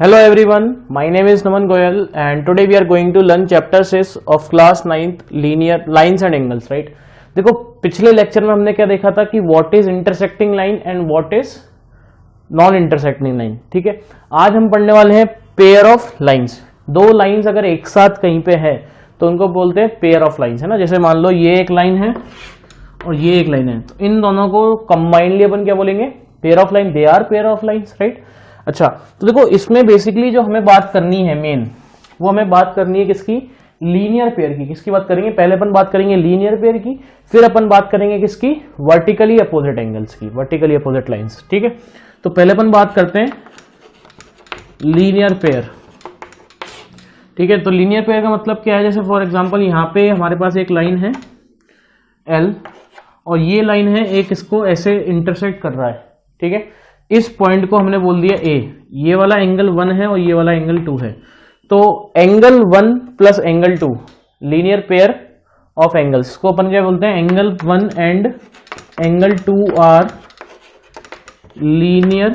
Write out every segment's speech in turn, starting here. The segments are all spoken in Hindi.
Hello everyone, my name is Naman Goyal and today we are going to learn chapter 6 of class 9th linear lines and angles, right? देखो पिछले लेक्चर में हमने क्या देखा था कि what is intersecting line and what is non intersecting line. ठीक है, आज हम पढ़ने वाले हैं पेयर ऑफ लाइंस। दो लाइंस अगर एक साथ कहीं पे है तो उनको बोलते हैं पेयर ऑफ लाइंस, है ना। जैसे मान लो ये एक लाइन है और ये एक लाइन है, तो इन दोनों को कंबाइनली अपन क्या बोलेंगे? Pair of line. They are pair of lines, right. अच्छा, तो देखो इसमें बेसिकली जो हमें बात करनी है मेन, वो हमें बात करनी है किसकी? लीनियर पेयर की। किसकी बात करेंगे? पहले अपन बात करेंगे लीनियर पेयर की, फिर अपन बात करेंगे किसकी? वर्टिकली अपोजिट एंगल्स की, वर्टिकली अपोजिट लाइंस। ठीक है, तो पहले अपन बात करते हैं लीनियर पेयर। ठीक है, तो लीनियर पेयर का मतलब क्या है? जैसे फॉर एग्जांपल यहाँ पे हमारे पास एक लाइन है L और ये लाइन है एक, इसको ऐसे इंटरसेक्ट कर रहा है। ठीक है, इस पॉइंट को हमने बोल दिया A। ये वाला एंगल 1 है और ये वाला एंगल 2 है, तो angle 1 plus angle 2 linear pair of angles को अपन क्या बोलते हैं? Angle 1 and angle 2 are linear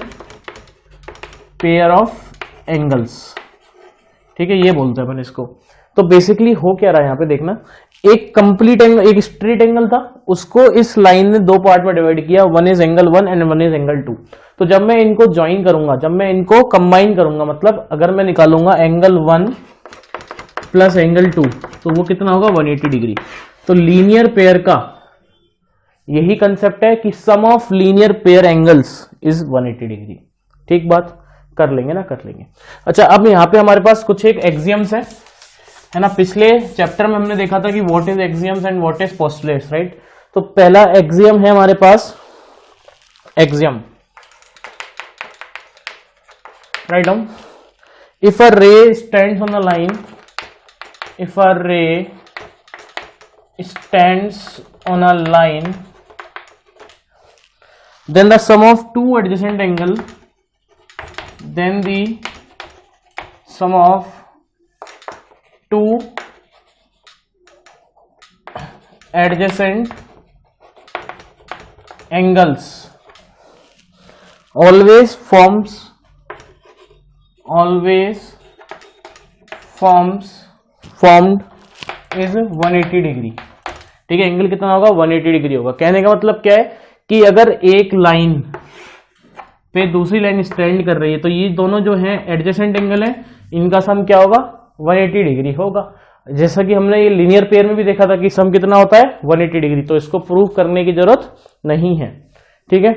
pair of angles. ठीक है, ये बोलते हैं अपन इसको। तो बेसिकली हो क्या रहा है यहाँ पे देखना, एक कंप्लीट एंगल, एक स्ट्रेट एंगल था, उसको इस लाइन ने दो पार्ट में डिवाइड किया। One is angle 1 and one is angle 2। तो जब मैं इनको ज्वाइन करूंगा, जब मैं इनको कंबाइन करूंगा, मतलब अगर मैं निकालूंगा एंगल 1 प्लस एंगल 2 तो वो कितना होगा? 180 डिग्री। तो लीनियर पेयर का यही कंसेप्ट है कि sum of linear pair angles is 180 degree. ठीक बात, कर लेंगे ना, कर लेंगे। अच्छा, अब यहाँ पे हमारे पास कुछ एक एक्सियम्स है ना। पिछले चैप्टर में हमने देखा था कि what is axioms and what is postulates, right. तो पहला एक्सियम है हमारे पास, axiom write down, if a ray stands on the line, if a ray stands on a line, then the sum of two adjacent angle, then the sum of two adjacent angles always formed is 180 degree. ठीक है, एंगल कितना होगा? 180 डिग्री होगा। कहने का मतलब क्या है कि अगर एक लाइन पे दूसरी लाइन स्टैंड कर रही है तो ये दोनों जो हैं एडजेसेंट एंगल हैं, इनका सम क्या होगा? 180 डिग्री होगा। जैसा कि हमने ये लीनियर पेयर में भी देखा था कि सम कितना होता है? 180 डिग्री। तो इसको प्रूव करने की जरूरत नहीं है। ठीक है,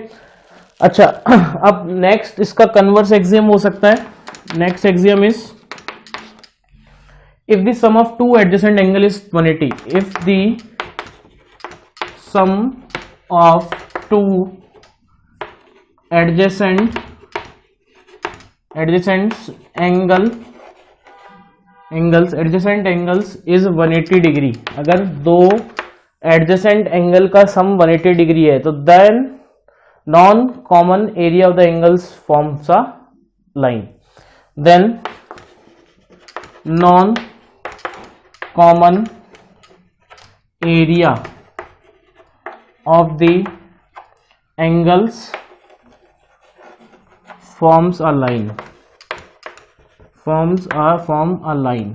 अच्छा, अब नेक्स्ट इसका कन्वर्स एक्सियम हो सकता है। Next axiom is if the sum of two adjacent angle is 180, if the sum of two adjacent angles is 180 degree. अगर दो एडजेसेंट एंगल का सम 180 डिग्री है तो then non common area of the angles forms a line. Then non common area of the angles forms a line, form a line।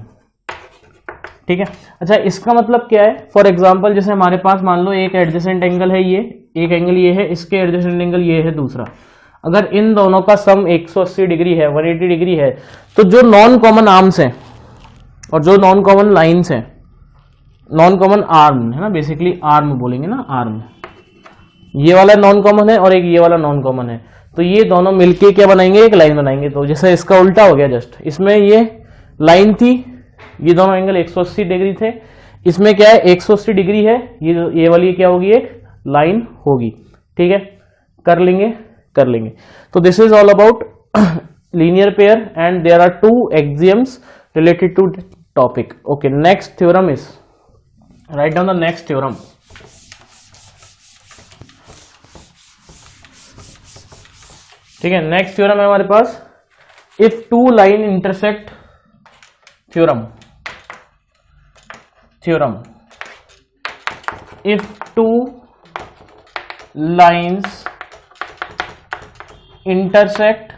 ठीक है, अच्छा, इसका मतलब क्या है? फॉर एग्जांपल जैसे हमारे पास मान लो एक एडजेसेंट एंगल है, ये एक एंगल ये है, इसके एडजेसेंट एंगल ये है दूसरा। अगर इन दोनों का सम 180 डिग्री है, 180 डिग्री है, तो जो नॉन कॉमन आर्म्स हैं और जो नॉन कॉमन लाइन्स हैं, नॉन कॉमन आर्म है ना, बेसिकली आर्म बोलेंगे ना, आर्म, ये वाला नॉन कॉमन है और एक ये वाला नॉन कॉमन है, तो ये दोनों मिलके क्या बनाएंगे? एक लाइन बनाएंगे। तो जैसे इसका उल्टा हो गया, जस्ट इसमें ये लाइन थी, ये दोनों एंगल 180 डिग्री थे, इसमें क्या है? 180 डिग्री है, ये वाली क्या होगी? एक लाइन होगी। ठीक है, कर लेंगे, कर लेंगे। तो this is all about linear pair and there are two axioms related to topic. Okay, next theorem is, write down the next theorem. ठीक है, नेक्स्ट थ्योरम है हमारे पास if two line intersect theorem. if two lines intersect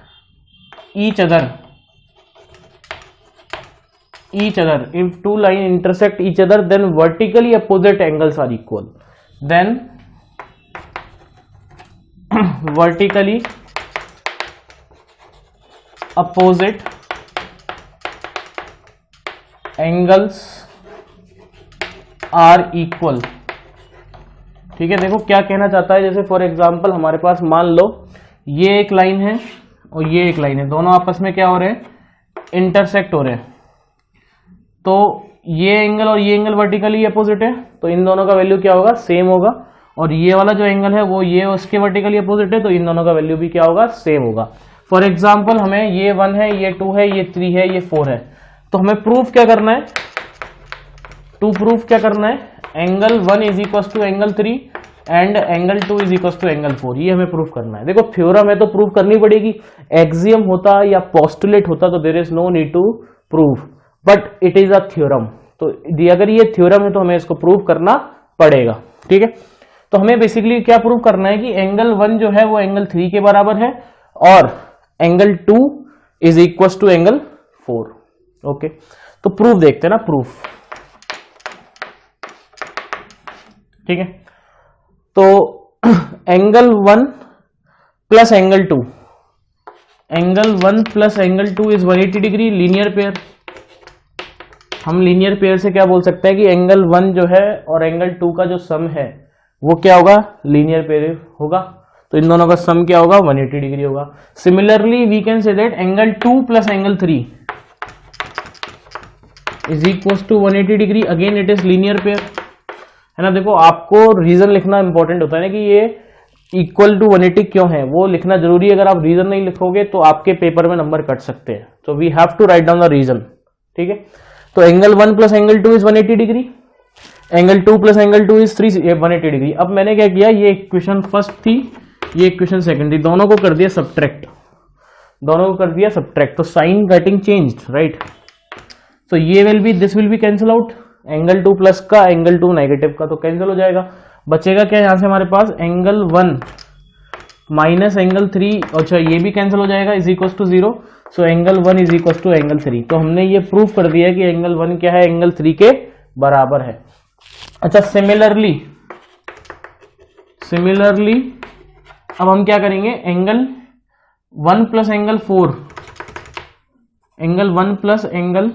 each other, each other, if two line intersect each other, then vertically opposite angles are equal. Then vertically opposite angles are equal. ठीक है, देखो क्या कहना चाहता है, जैसे फॉर एग्जांपल हमारे पास मान लो ये एक लाइन है और ये एक लाइन है, दोनों आपस में क्या हो रहे हैं, इंटरसेक्ट हो रहे हैं। तो ये एंगल और ये एंगल वर्टिकली अपोजिट है, तो इन दोनों का वैल्यू क्या होगा, सेम होगा। और ये वाला जो एंगल है वो ये उसके वर्टिकली अपोजिट है, तो इन दोनों का वैल्यू भी क्या होगा, सेम होगा। फॉर एग्जाम्पल हमें ये 1 है, ये 2 है, ये 3 है, ये 4 है, तो हमें प्रूफ क्या करना है, टू प्रूफ क्या करना है, angle 1 is equal to angle 3 and angle 2 is equal to angle 4, ये हमें प्रूफ करना है। देखो थ्योरम है तो प्रूफ करनी पड़ेगी, एक्सियम होता या पोस्टुलेट होता तो there is no need to proof, but it is a theorem. तो अगर ये थ्योरम है तो हमें इसको प्रूफ करना पड़ेगा, ठीक है। तो हमें बेसिकली क्या प्रूफ करना है कि एंगल 1 जो है वो एंगल 3 के बराबर है और angle 2 is equal to angle 4। Okay, तो प्रूफ देखते हैं ना, प्रूफ, ठीक है। तो angle 1 plus angle 2, angle 1 plus angle 2 is 180 degree, linear pair. हम लीनियर पेयर से क्या बोल सकते हैं कि एंगल 1 जो है और एंगल 2 का जो सम है वो क्या होगा, लीनियर पेयर होगा। तो इन दोनों का सम क्या होगा, 180 डिग्री होगा। Similarly we can say that angle 2 plus angle 3 is equal to 180 degree, again it is linear pair, है ना। देखो आपको रीजन लिखना इंपॉर्टेंट होता है ना कि ये इक्वल टू 180 क्यों है, वो लिखना जरूरी है। अगर आप रीजन नहीं लिखोगे तो आपके पेपर में नंबर कट सकते हैं। तो we have to write down the reason, ठीक है। तो angle 1 plus angle 2 is 180 degree, angle 2 plus angle 2 is 180 degree. अब मैंने क्या किया, ये इक्वेशन फर्स्ट थी, ये इक्वेशन सेकंड थी, दोनों को कर दिया सब्ट्रैक्ट, दोनों को कर दिया सब्ट्रैक्ट, तो साइन गेटिंग चेंज्ड, राइट। तो ये will be, this will be cancel out, angle 2 plus का एंगल 2 नेगेटिव का तो कैंसिल हो जाएगा। बचेगा क्या यहां से हमारे पास, एंगल 1 माइनस एंगल 3, अच्छा ये भी कैंसिल हो जाएगा, is equal to 0। So angle 1 is equal to angle 3। तो हमने ये प्रूफ कर दिया कि एंगल 1 क्या है, एंगल 3 के बराबर है। अच्छा सिमिलरली अब हम क्या करेंगे, angle 1 plus angle 4, angle 1 plus angle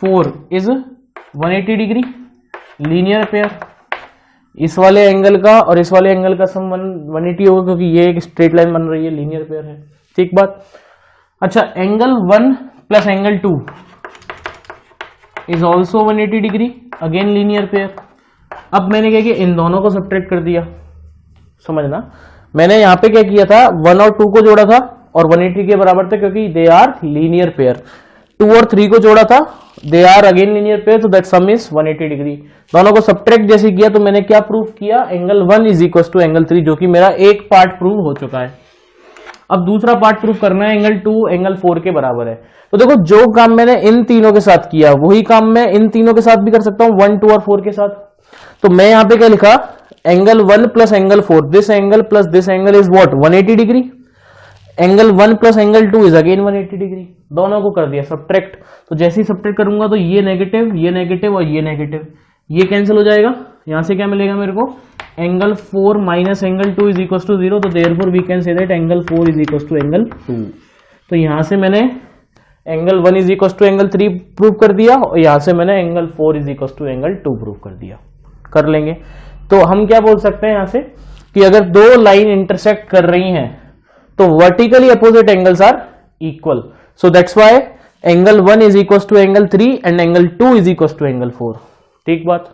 4 is 180 degree, linear pair. इस वाले एंगल का और इस वाले एंगल का सम 180 होगा क्योंकि ये एक स्ट्रेट लाइन बन रही है, लीनियर पेयर है, ठीक बात। अच्छा angle 1 plus angle 2 is also 180 degree, again linear pair. अब मैंने क्या किया, इन दोनों को सब्ट्रैक्ट कर दिया, समझना। मैंने यहां पे क्या किया था, 1 और 2 को जोड़ा था और 180 के बराबर थे क्योंकि दे आर लीनियर पेयर। 2 और 3 को जोड़ा था, they are again linear pair, तो दैट सम इज 180 डिग्री। दोनों को सब्ट्रैक्ट जैसे किया तो मैंने क्या प्रूफ किया, angle 1 is equal to angle 3, जो कि मेरा एक पार्ट प्रूव हो चुका है। अब दूसरा पार्ट प्रूफ करना है, एंगल 2 एंगल 4 के बराबर है। तो देखो जो काम मैंने इन तीनों के साथ किया वही काम मैं इन तीनों के साथ भी कर सकता हूं, 1, 2 और 4 के साथ। तो मैं यहां पे क्या लिखा, angle 1 plus angle 4, this angle plus this angle is what, 180 degree. Angle 1 plus angle 2 is again 180 degree, दोनों को कर दिया सब्ट्रैक्ट। तो जैसे ही सब्ट्रैक्ट करूंगा तो ये नेगेटिव और ये नेगेटिव, ये कैंसिल हो जाएगा। यहां से क्या मिलेगा मेरे को, angle 4 minus angle 2 is equal to 0, तो therefore we can say that angle 4 is equal to angle 2। तो यहां से मैंने angle 1 is equal to angle 3 prove कर दिया और यहां से मैंने angle 4 is equal to angle 2 prove कर दिया। कर लेंगे तो हम क्या बोल सकते हैं यहां से कि अगर दो लाइन इंटरसेक्ट कर रही हैं तो vertically opposite angles are equal, so that's why angle 1 is equal to angle 3 and angle 2 is equal to angle 4। ठीक बात,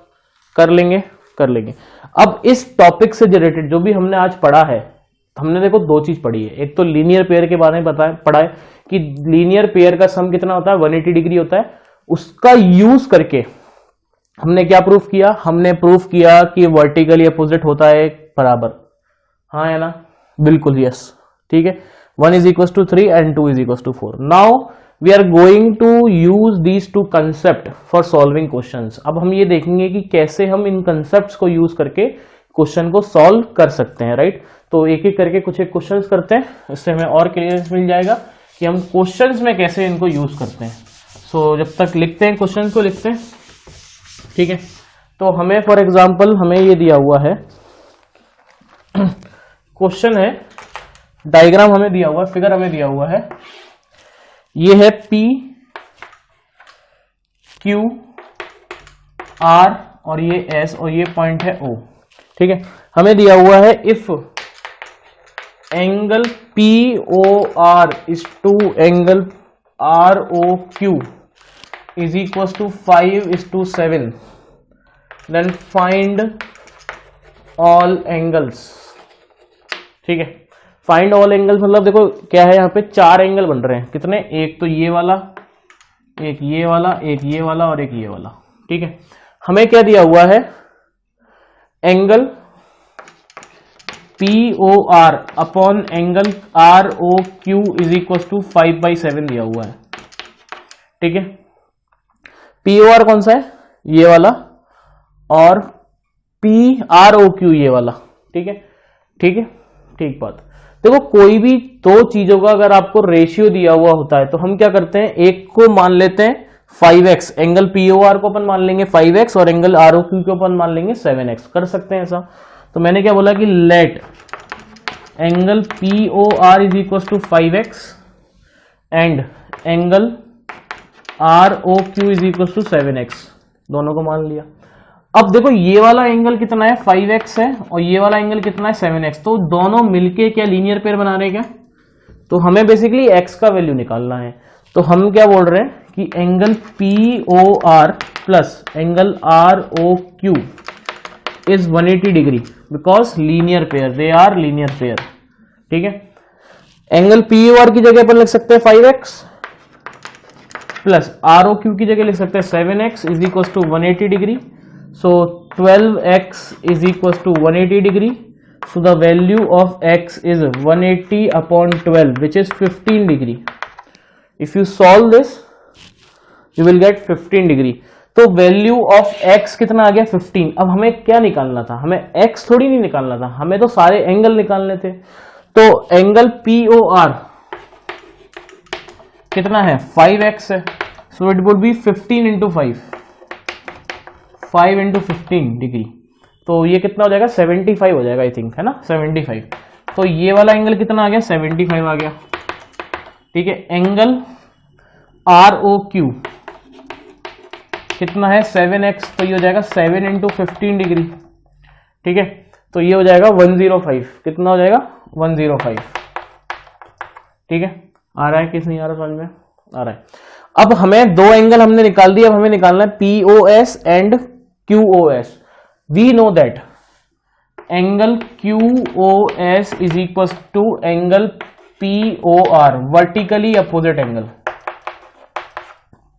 कर लेंगे। अब इस टॉपिक से रिलेटेड जो भी हमने आज पढ़ा है, हमने देखो दो चीज पढ़ी है। एक तो लीनियर पेयर के बारे में पढ़ा है कि लीनियर पेयर का सम कितना होता है, 180 डिग्री होता है। उसका यूज करके हमने क्या प्रूफ किया, हमने प्रूफ किया कि वर्टिकली अपोजिट होता है बराबर, हाँ है ना, बिल्कुल यस, ठीक है। 1 is equal to 3 and 2 is equal to 4। Now we are going to use these two concept for solving questions. अब हम ये देखेंगे कि कैसे हम इन कंसेप्ट्स को यूज करके क्वेश्चन को सॉल्व कर सकते हैं, राइट। तो एक एक करके कुछ एक क्वेश्चंस करते हैं, इससे हमें और क्लियरेंस मिल जाएगा कि हम क्वेश्चंस में कैसे इनको यूज करते हैं, सो जब तक लिखते हैं क्वेश्चन को लिखते हैं, ठीक है। तो हमें फॉर एग्जांपल हमें ये दिया हुआ है, क्वेश्चन है, डायग्राम हमें दिया हुआ है, फिगर हमें दिया हुआ है, ये है P Q R और ये S और ये पॉइंट है O, ठीक है। हमें दिया हुआ है if angle POR is to angle ROQ is equals to 5:7, then find all angles, ठीक है। फाइंड ऑल एंगल्स मतलब देखो क्या है, यहाँ पे 4 एंगल बन रहे हैं, कितने, एक तो ये वाला, एक ये वाला, एक ये वाला और एक ये वाला, ठीक है। हमें क्या दिया हुआ है, angle POR upon angle ROQ is equal to 5/7 दिया हुआ है, ठीक है। POR कौन सा है, ये वाला, और PROQ ये वाला, ठीक है, ठीक है, ठीक बात। देखो कोई भी दो चीजों का अगर आपको रेशियो दिया हुआ होता है तो हम क्या करते हैं, एक को मान लेते हैं 5x, एंगल POR को अपन मान लेंगे 5x और एंगल ROQ को अपन मान लेंगे 7x, कर सकते हैं ऐसा। तो मैंने क्या बोला कि let angle POR is equal to 5x and angle ROQ is equal to 7x, दोनों को मान लिया। अब देखो ये वाला एंगल कितना है, 5x है, और ये वाला एंगल कितना है, 7x, तो दोनों मिलके क्या लीनियर पेयर बना रहे हैं क्या, तो हमें बेसिकली x का वैल्यू निकालना है। तो हम क्या बोल रहे हैं कि angle POR plus angle ROQ is 180 degree because linear pair, they are linear pair, ठीक है। एंगल POR की जगह पर लिख सकते हैं 5x प्लस ROQ की जगह लिख सकते हैं 7x is equal to 180 degree. So 12x is equals to 180 degree. So the value of x is 180 upon 12, which is 15 degree. If you solve this, you will get 15 degree. तो value of x कितना आ गया, 15। अब हमें क्या निकालना था, हमें x थोड़ी नहीं निकालना था, हमें तो सारे एंगल निकालने थे। तो एंगल POR कितना है, 5x है, so it would be 15 into 5 into 15 degree, तो ये कितना हो जाएगा, 75 हो जाएगा आई थिंक, है ना, 75। तो ये वाला एंगल कितना आ गया, 75 आ गया, ठीक है। एंगल ROQ कितना है, 7x, तो ये हो जाएगा 7 into 15 डिग्री, ठीक है। तो ये हो जाएगा 105, कितना हो जाएगा, 105, ठीक है। आ रहा है किस नहीं आ रहा, समझ में आ रहा है। अब हमें दो एंगल हमने निकाल दिया, अब हमें निकालना है POS and QOS। We know that angle QOS is equals to angle POR, vertically opposite angle.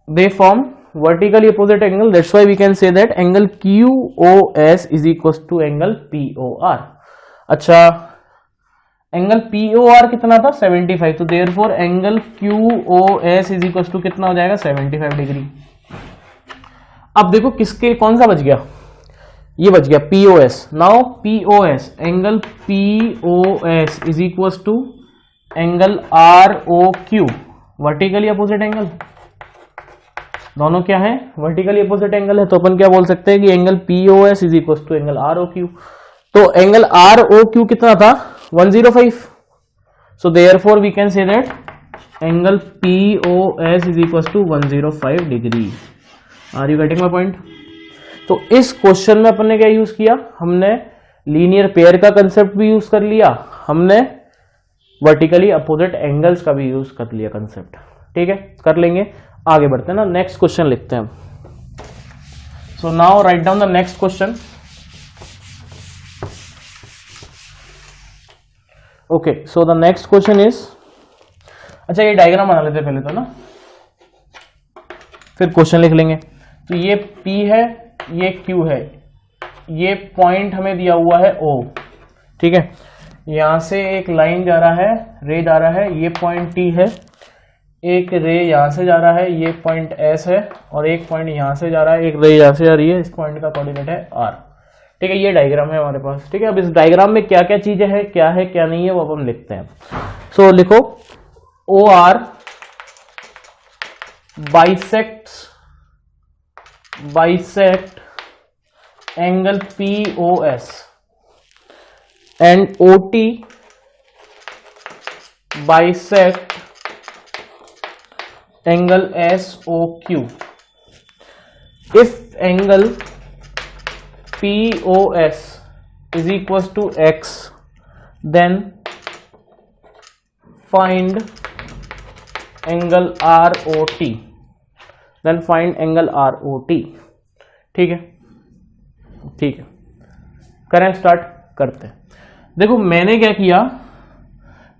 They form vertically opposite angle. That's why we can say that angle QOS is equals to angle POR. अच्छा, एंगल POR कितना था, 75, तो therefore angle QOS is equals to कितना हो जाएगा, 75 डिग्री। अब देखो किसके कौन सा बच गया, ये बच गया POS। Now POS, angle POS is equal to angle ROQ, vertically opposite angle, दोनों क्या है, वर्टिकली अपोजिट एंगल है। तो अपन क्या बोल सकते हैं कि angle POS is equal to angle ROQ। तो एंगल ROQ कितना था, 105, so therefore we can say that angle POS is equal to 105 degree. Are you getting my point. तो इस क्वेश्चन में अपन ने क्या यूज किया, हमने लीनियर पेयर का कंसेप्ट भी यूज कर लिया, हमने वर्टिकली अपोजिट एंगल्स का भी यूज कर लिया कंसेप्ट, ठीक है। कर लेंगे, आगे बढ़ते हैं ना, नेक्स्ट क्वेश्चन लिखते हैं। So now right down the next question. Okay, so the next question is, अच्छा ये डायग्राम बना लेते हैं पहले तो ना, फिर क्वेश्चन लिख लेंगे। तो ये P है, ये Q है, ये पॉइंट हमें दिया हुआ है O, ठीक है। यहां से एक लाइन जा रहा है, रे जा रहा है, ये पॉइंट T है, एक रे यहां से जा रहा है, ये पॉइंट S है, और एक पॉइंट यहां से जा रहा है, एक रे यहां से जा रही है, इस पॉइंट का कोऑर्डिनेट है R, ठीक है। ये डायग्राम है हमारे पास, ठीक है। अब इस डायग्राम में क्या क्या चीजें हैं, क्या है क्या नहीं है, वो अब हम लिखते हैं। सो लिखो OR bisect angle POS and OT bisect angle SOQ. If angle POS is equals to X, then find angle ROT. Then find angle ROT. ठीक है, ठीक है, करें स्टार्ट करते हैं। देखो मैंने क्या किया,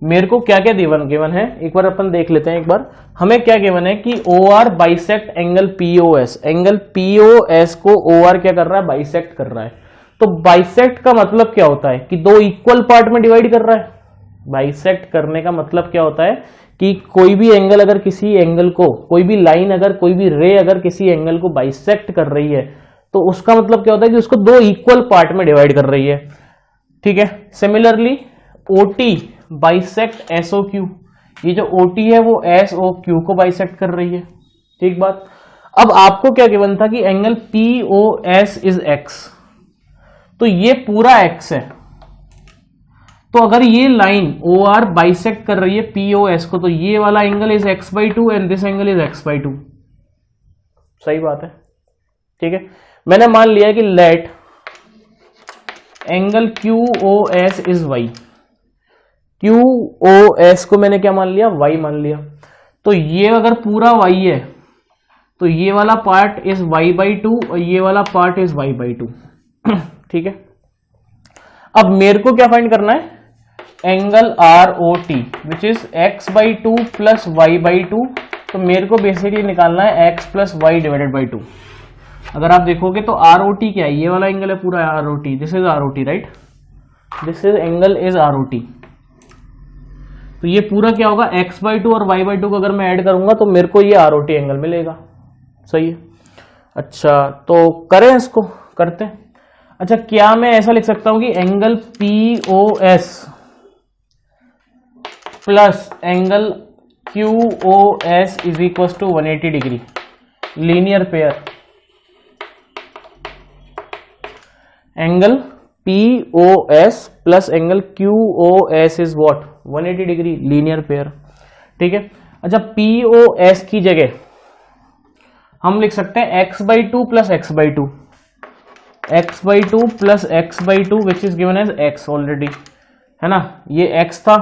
मेरे को क्या क्या गिवन है एक बार अपन देख लेते हैं। एक बार हमें क्या गिवन है कि OR bisect angle POS, angle POS को OR क्या कर रहा है, बाइसेक्ट कर रहा है। तो बाइसेक्ट का मतलब क्या होता है कि दो इक्वल पार्ट में डिवाइड कर रहा है। बाइसेक्ट करने का मतलब क्या होता है कि कोई भी एंगल अगर किसी एंगल को, कोई भी लाइन अगर, कोई भी रे अगर किसी एंगल को बाइसेक्ट कर रही है तो उसका मतलब क्या होता है कि उसको दो इक्वल पार्ट में डिवाइड कर रही है। ठीक है, सिमिलरली OT बाइसेक्ट SOQ, ये जो OT है वो SOQ को बाइसेक्ट कर रही है। ठीक बात। अब आपको क्या गिवन था कि एंगल POS इज X, तो ये पूरा X है। तो अगर ये लाइन OR बाइसेक्ट कर रही है POS को, तो ये वाला angle is x/2 and this angle is x/2। सही बात है, ठीक है। मैंने मान लिया कि let angle QOS is y, QOS को मैंने क्या मान लिया, y मान लिया। तो ये अगर पूरा y है तो ये वाला पार्ट इज y/2 और ये वाला पार्ट इज y/2। ठीक है, अब मेरे को क्या फाइंड करना है, angle ROT which is x/2 plus y/2। तो मेरे को बेसिकली निकालना है x plus y divided by 2। अगर आप देखोगे तो ROT क्या है, ये वाला एंगल है पूरा ROT, this is ROT right, this is angle is ROT। तो ये पूरा क्या होगा, x/2 और y/2 को अगर मैं ऐड करूंगा तो मेरे को ये ROT एंगल मिलेगा। सही है। अच्छा तो करें, इसको करते हैं। अच्छा, क्या मैं ऐसा लिख सकता हूं कि angle POS plus angle QOS is equal to 180 degree, linear pair. Angle POS plus angle QOS is what, 180 degree, linear pair. ठीक है। अच्छा, POS की जगह हम लिख सकते हैं x/2 plus x/2, x/2 plus x/2 which is given as x already, है ना। ये x था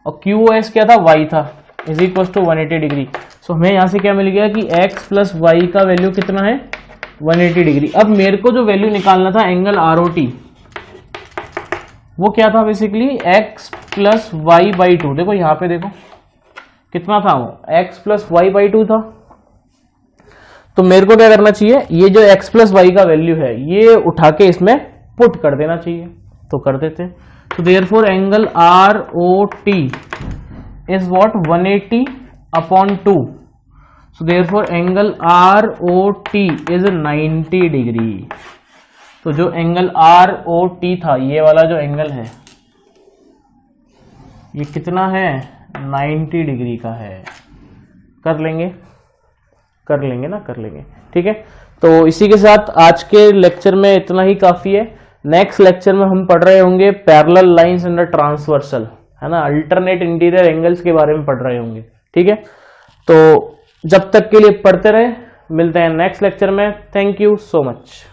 और QOS क्या था, y था, इज इक्वल टू 180 डिग्री। सो हमें यहां से क्या मिल गया कि x प्लस y का वैल्यू कितना है, 180 डिग्री। अब मेरे को जो वैल्यू निकालना था एंगल ROT, वो क्या था बेसिकली, x प्लस y/2। देखो यहां पे देखो कितना था, वो x प्लस y/2 था। तो मेरे को क्या करना चाहिए, ये जो x प्लस y का वैल्यू है ये उठा के इसमें पुट कर देना चाहिए। तो कर देते हैं। तो therefore angle ROT is what, 180 upon 2। So therefore angle ROT is 90 degree. तो जो एंगल ROT था, ये वाला जो एंगल है, ये कितना है, 90 डिग्री का है। कर लेंगे ना, कर लेंगे। ठीक है, तो इसी के साथ आज के लेक्चर में इतना ही काफी है। नेक्स्ट लेक्चर में हम पढ़ रहे होंगे पैरेलल लाइंस एंड ट्रांसवर्सल, है ना, अल्टरनेट इंटीरियर एंगल्स के बारे में पढ़ रहे होंगे। ठीक है, तो जब तक के लिए पढ़ते रहे, मिलते हैं नेक्स्ट लेक्चर में। Thank you so much.